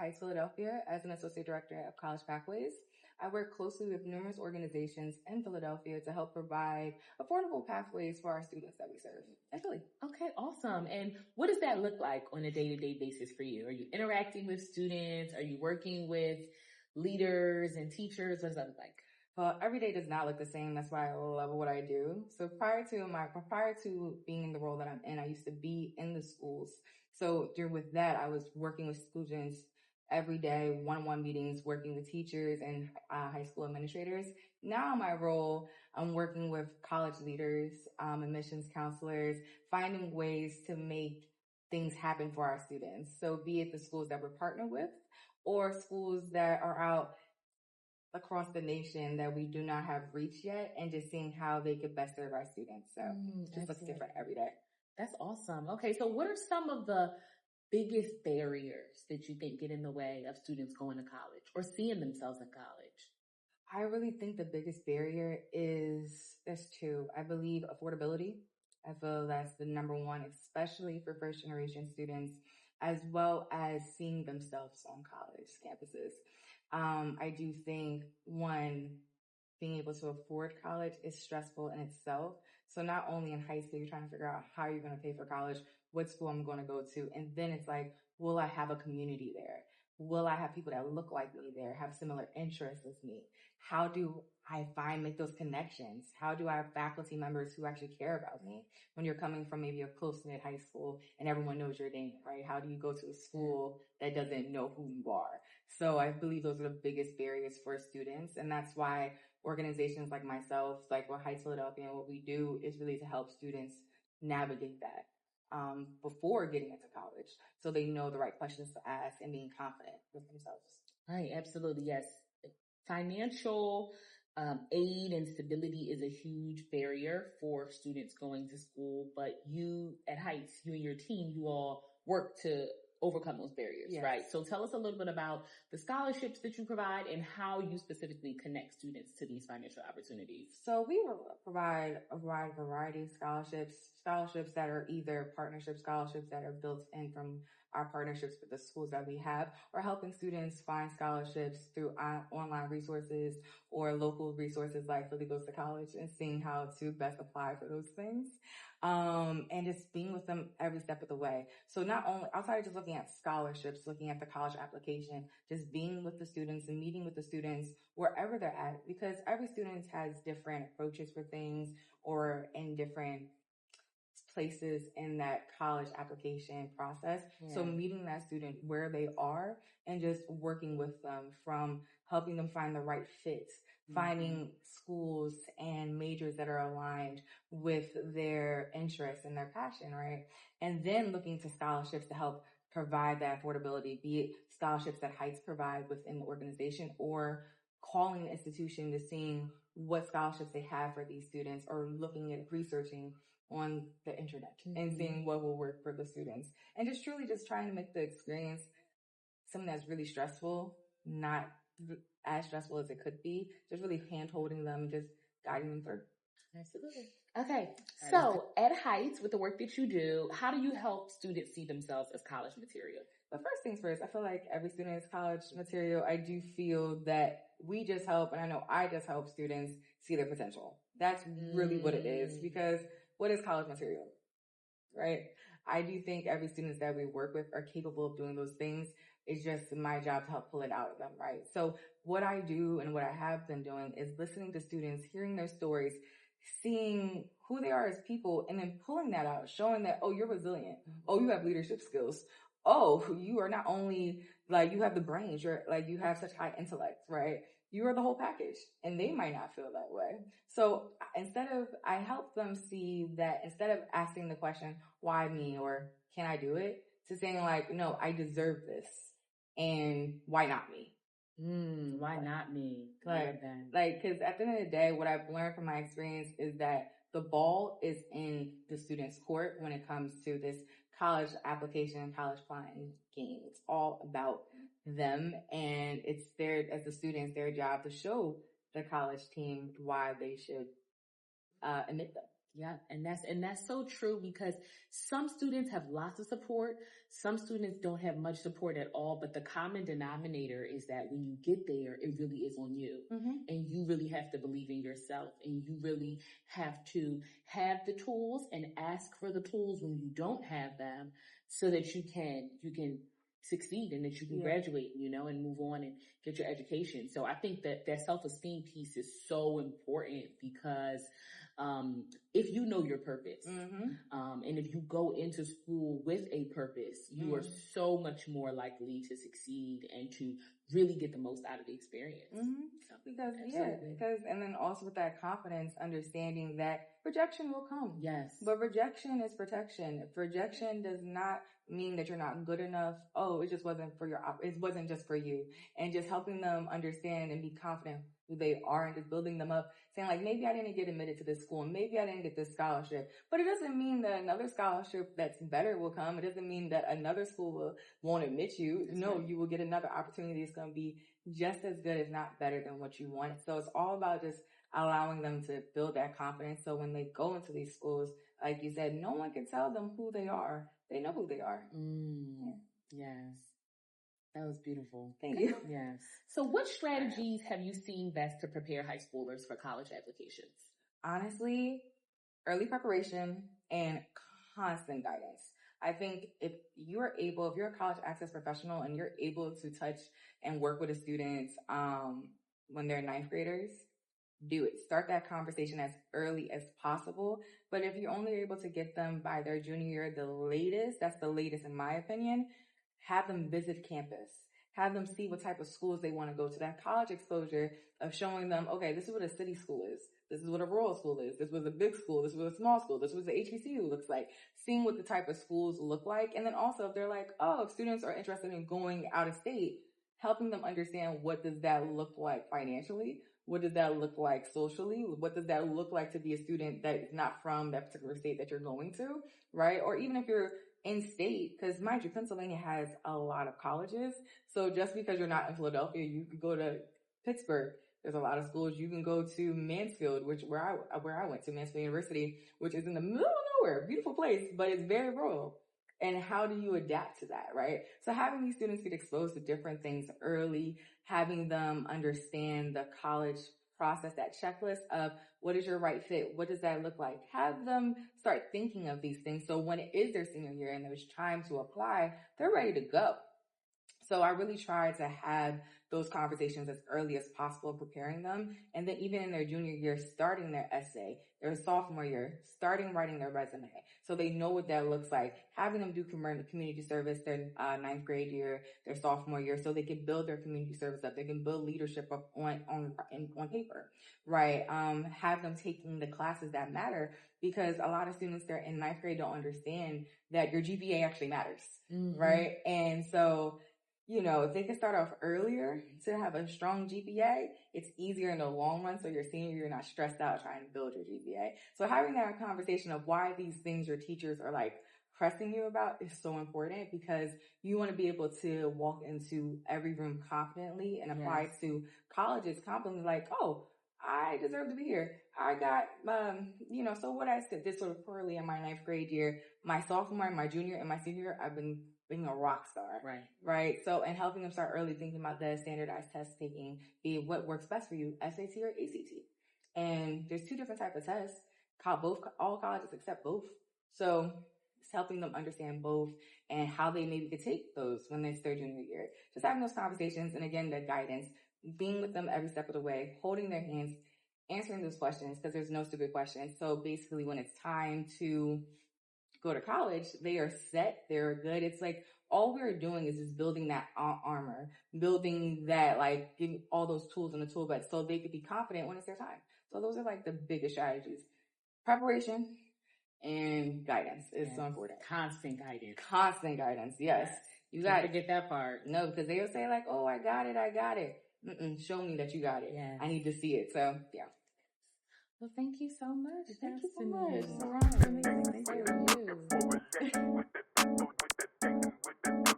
Heights, Philadelphia as an Associate Director of College Pathways. I work closely with numerous organizations in Philadelphia to help provide affordable pathways for our students that we serve in Philly. Okay, awesome. And what does that look like on a day-to-day basis for you? Are you interacting with students? Are you working with leaders and teachers? What does that look like? Well, every day does not look the same. That's why I love what I do. So prior to being in the role that I'm in, I used to be in the schools. So with that, I was working with students every day, one-on-one meetings, working with teachers and high school administrators. Now in my role, I'm working with college leaders, admissions counselors, finding ways to make things happen for our students. So be it the schools that we're partnered with or schools that are out across the nation that we do not have reached yet, and just seeing how they could best serve our students. So just looks different every day. That's awesome. Okay, so what are some of the biggest barriers that you think get in the way of students going to college or seeing themselves in college? I really think the biggest barrier there's two. I believe affordability. I feel that's the number one, especially for first generation students, as well as seeing themselves on college campuses. I do think being able to afford college is stressful in itself. So not only in high school, you're trying to figure out how you're going to pay for college, what school I'm going to go to. And then it's like, will I have a community there? Will I have people that look like me there, have similar interests as me? How do I make those connections? How do I have faculty members who actually care about me? When you're coming from maybe a close-knit high school and everyone knows your name, right? How do you go to a school that doesn't know who you are? So I believe those are the biggest barriers for students. And that's why organizations like myself, like Heights Philadelphia, and what we do is really to help students navigate that before getting into college, so they know the right questions to ask and being confident with themselves. Right, absolutely, yes. Financial aid and stability is a huge barrier for students going to school, but you at Heights, you and your team, you all work to overcome those barriers, yes. Right? So tell us a little bit about the scholarships that you provide and how you specifically connect students to these financial opportunities. So we provide a variety of scholarships that are either partnership scholarships that are built in from our partnerships with the schools that we have, or helping students find scholarships through online resources or local resources like Philly Goes to College, and seeing how to best apply for those things. And just being with them every step of the way. So not only outside of just looking at scholarships, looking at the college application, just being with the students and meeting with the students wherever they're at, because every student has different approaches for things or in different places in that college application process. Yeah. So meeting that student where they are and just working with them, from helping them find the right fits, finding schools and majors that are aligned with their interests and their passion, right? And then looking to scholarships to help provide that affordability, be it scholarships that Heights provide within the organization, or calling the institution to seeing what scholarships they have for these students, or looking at researching on the internet and seeing what will work for the students, and just truly just trying to make the experience something that's really stressful, not as stressful as it could be, just really hand-holding them, just guiding them through. Absolutely. Okay, so at Heights, with the work that you do, how do you help students see themselves as college material? But first things first, I feel like every student is college material. I do feel that we just help, and I know I just help students see their potential. That's really what it is, because what is college material, right? I do think every student that we work with are capable of doing those things. It's just my job to help pull it out of them, right? So what I do and what I have been doing is listening to students, hearing their stories, seeing who they are as people, and then pulling that out, showing that, oh, you're resilient. Oh, you have leadership skills. Oh, you are not only like, you have the brains, you're like, you have such high intellect, right? You are the whole package, and they might not feel that way. So I help them see that instead of asking the question, why me, or can I do it, to saying like, no, I deserve this, and why not me? Why not me? Because at the end of the day, what I've learned from my experience is that the ball is in the student's court when it comes to this college application and college applying game. It's all about them, and it's as the students, their job to show the college team why they should admit them. Yeah, and that's so true, because some students have lots of support, some students don't have much support at all, but the common denominator is that when you get there, it really is on you. And you really have to believe in yourself, and you really have to have the tools and ask for the tools when you don't have them, so that you can succeed, and that you can graduate, and move on and get your education. So I think that self-esteem piece is so important, because if you know your purpose, and if you go into school with a purpose, you are so much more likely to succeed and to really get the most out of the experience. So, because and then also with that confidence, understanding that rejection will come. Yes. But rejection is protection. Rejection does not mean that you're not good enough. Oh, it just wasn't it wasn't just for you. And just helping them understand and be confident who they are, and just building them up, saying like, maybe I didn't get admitted to this school, and maybe I didn't get this scholarship, but it doesn't mean that another scholarship that's better will come. It doesn't mean that another school won't admit you. Right. You will get another opportunity that's going to be just as good, if not better, than what you want. So it's all about just allowing them to build that confidence. So when they go into these schools, like you said, no one can tell them who they are. They know who they are. Yes. That was beautiful. Thank you. Yes. So what strategies have you seen best to prepare high schoolers for college applications? Honestly, early preparation and constant guidance. I think if you're a college access professional and you're able to touch and work with the students when they're ninth graders, do it. Start that conversation as early as possible. But if you're only able to get them by their junior year, that's the latest in my opinion, have them visit campus. Have them see what type of schools they want to go to. That college exposure of showing them, okay, this is what a city school is. This is what a rural school is. This was a big school. This was a small school. This was the HBCU looks like. Seeing what the type of schools look like. And then also if they're like, if students are interested in going out of state, helping them understand, what does that look like financially? What does that look like socially? What does that look like to be a student that is not from that particular state that you're going to, right? Or even if you're in state, because mind you, Pennsylvania has a lot of colleges. So just because you're not in Philadelphia, you could go to Pittsburgh. There's a lot of schools. You can go to Mansfield, where I went to, Mansfield University, which is in the middle of nowhere, beautiful place, but it's very rural. And how do you adapt to that, right? So having these students get exposed to different things early, having them understand the college process, that checklist of what is your right fit? What does that look like? Have them start thinking of these things. So when it is their senior year and there's time to apply, they're ready to go. So I really try to have those conversations as early as possible, preparing them. And then even in their junior year, starting their essay, their sophomore year, starting writing their resume. So they know what that looks like. Having them do community service their ninth grade year, their sophomore year, so they can build their community service up. They can build leadership up on paper, right? Have them taking the classes that matter, because a lot of students that are in ninth grade don't understand that your GPA actually matters, right? And so, if they can start off earlier to have a strong GPA, it's easier in the long run. So your senior year, you're not stressed out trying to build your GPA. So having that conversation of why these things your teachers are like pressing you about is so important, because you want to be able to walk into every room confidently and apply to colleges confidently, like, I deserve to be here. I got, so what I did sort of poorly in my ninth grade year, my sophomore, my junior, and my senior year, I've been being a rock star. Right. So, and helping them start early thinking about the standardized test taking, be what works best for you, SAT or ACT. And there's two different types of tests, all colleges accept both. So it's helping them understand both and how they maybe could take those when it's their junior year. Just having those conversations, and again, the guidance, being with them every step of the way, holding their hands, answering those questions, because there's no stupid questions. So basically when it's time to go to college, they are set, they're good. It's like all we're doing is just building that armor, building that, like, giving all those tools in the tool belt so they could be confident when it's their time. So those are like the biggest strategies. Preparation and guidance is so important. Constant guidance. Constant guidance, yes. You got to forget that part. No, because they'll say like, I got it. Show me that you got it. Yes. I need to see it. So, yeah. Well, thank you so much. Thank you so much. It's amazing. Thank you.